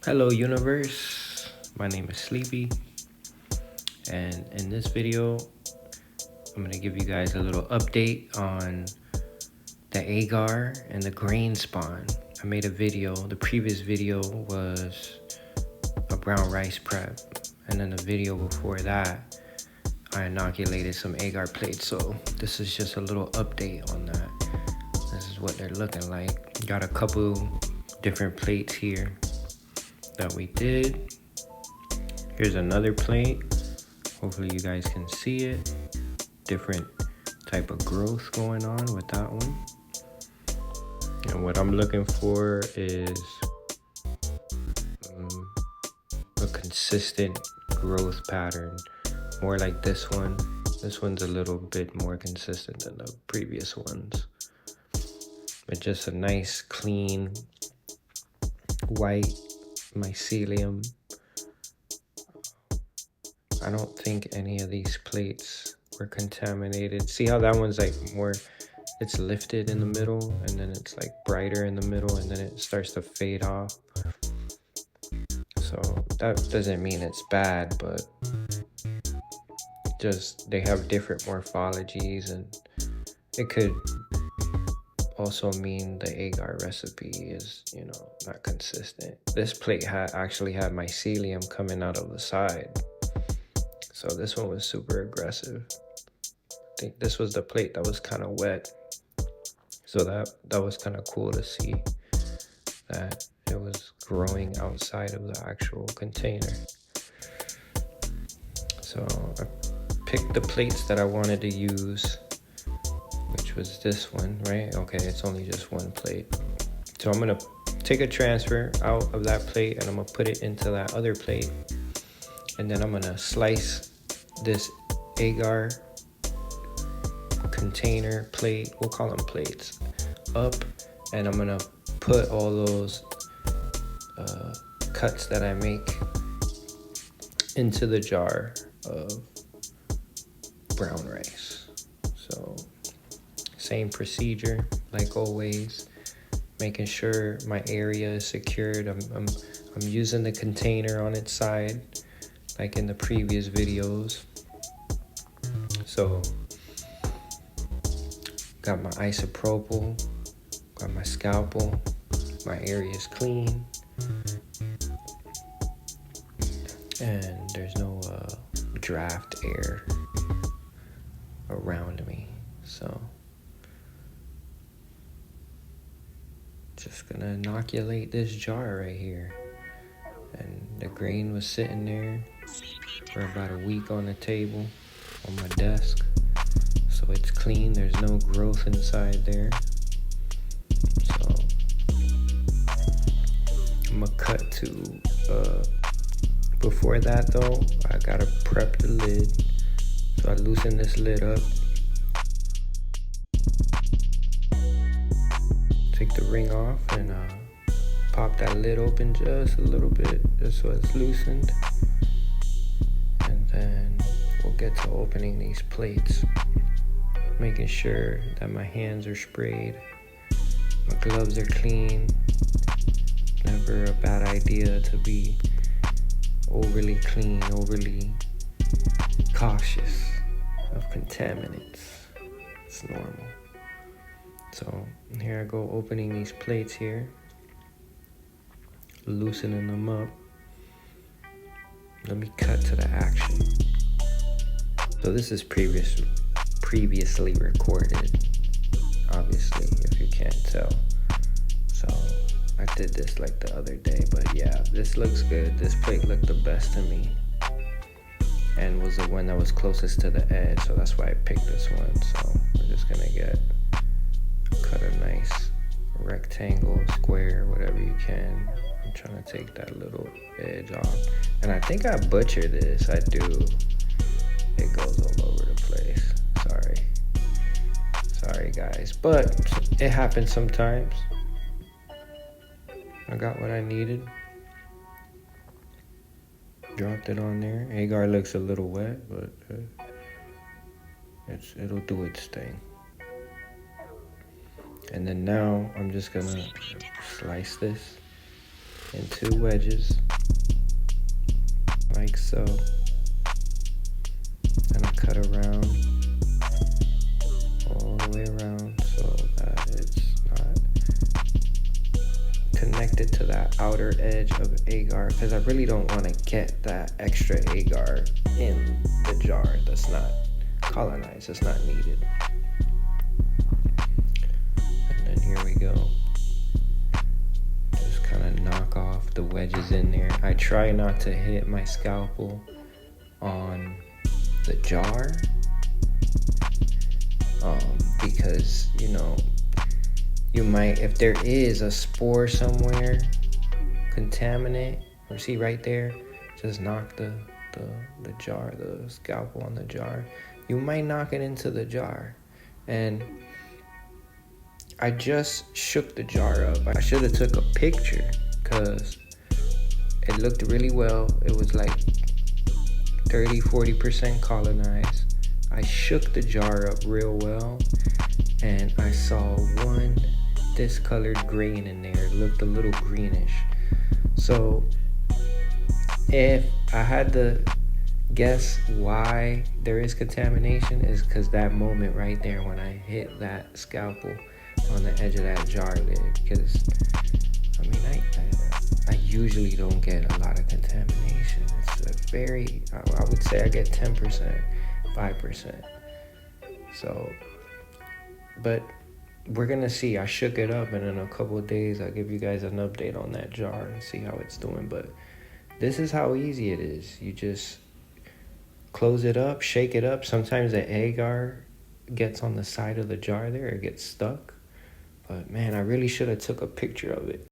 Hello universe, my name is Sleepy, and in this video I'm going to give you guys a little update on the agar and the grain spawn. I made a video. The previous video was a brown rice prep, and then the video before that I inoculated some agar plates. So this is just a little update on that. This is what they're looking like. Got a couple different plates here that we did. Here's another plate. Hopefully you guys can see it. Different type of growth going on with that one. And what I'm looking for is a consistent growth pattern. More like this one. This one's a little bit more consistent than the previous ones. But just a nice, clean, white mycelium. I don't think any of these plates were contaminated. See how that one's like more, it's lifted in the middle, and then it's like brighter in the middle, and then it starts to fade off. So that doesn't mean it's bad, but just they have different morphologies, and it could also mean the agar recipe is, not consistent. This plate actually had mycelium coming out of the side. So this one was super aggressive. I think this was the plate that was kind of wet. So that was kind of cool to see that it was growing outside of the actual container. So I picked the plates that I wanted to use, which was this one, right? Okay, it's only just one plate. So I'm gonna take a transfer out of that plate and I'm gonna put it into that other plate. And then I'm gonna slice this agar container plate, we'll call them plates, up, and I'm gonna put all those cuts that I make into the jar of brown rice. So same procedure like always, making sure my area is secured. I'm using the container on its side like in the previous videos. So got my isopropyl, got my scalpel, my area is clean, and there's no draft air around me. So just gonna inoculate this jar right here. And the grain was sitting there for about a week on the table on my desk. So it's clean, there's no growth inside there. So I'm gonna cut to, before that though, I gotta prep the lid. So I loosen this lid up. Take the ring off and pop that lid open just a little bit, just so it's loosened. And then we'll get to opening these plates. Making sure that my hands are sprayed, my gloves are clean. Never a bad idea to be overly clean, overly cautious of contaminants. It's normal. So here I go, opening these plates here, loosening them up. Let me cut to the action. So this is previously recorded, obviously, if you can't tell. So I did this like the other day, but yeah, this looks good. This plate looked the best to me and was the one that was closest to the edge, so that's why I picked this one. So we're just gonna cut a nice rectangle, square, whatever you can. I'm trying to take that little edge off, and I think I butchered this. I do. It goes all over the place. Sorry guys, but it happens sometimes. I got what I needed. Dropped it on there. Agar looks a little wet, but it'll do its thing. And then now I'm just gonna slice this in 2 wedges, like so. And I cut around, all the way around, so that it's not connected to that outer edge of agar, because I really don't want to get that extra agar in the jar that's not colonized, it's not needed. And then here we go. Just kind of knock off the wedges in there. I try not to hit my scalpel on the jar, because you know, you might, if there is a spore somewhere, contaminant, or see right there, just knock the jar, the scalpel on the jar. You might knock it into the jar. And I just shook the jar up. I should have took a picture because it looked really well. It was like 30-40% colonized. I shook the jar up real well, and I saw one discolored grain in there. It looked a little greenish. So if I had to guess why there is contamination, is because that moment right there when I hit that scalpel on the edge of that jar lid. Because I mean, I usually don't get a lot of contamination. It's a very, I would say I get 10%, 5%. So, but we're gonna see. I shook it up, and in a couple of days I'll give you guys an update on that jar and see how it's doing. But this is how easy it is. You just close it up, shake it up. Sometimes the agar gets on the side of the jar there, it gets stuck. But man, I really should have took a picture of it.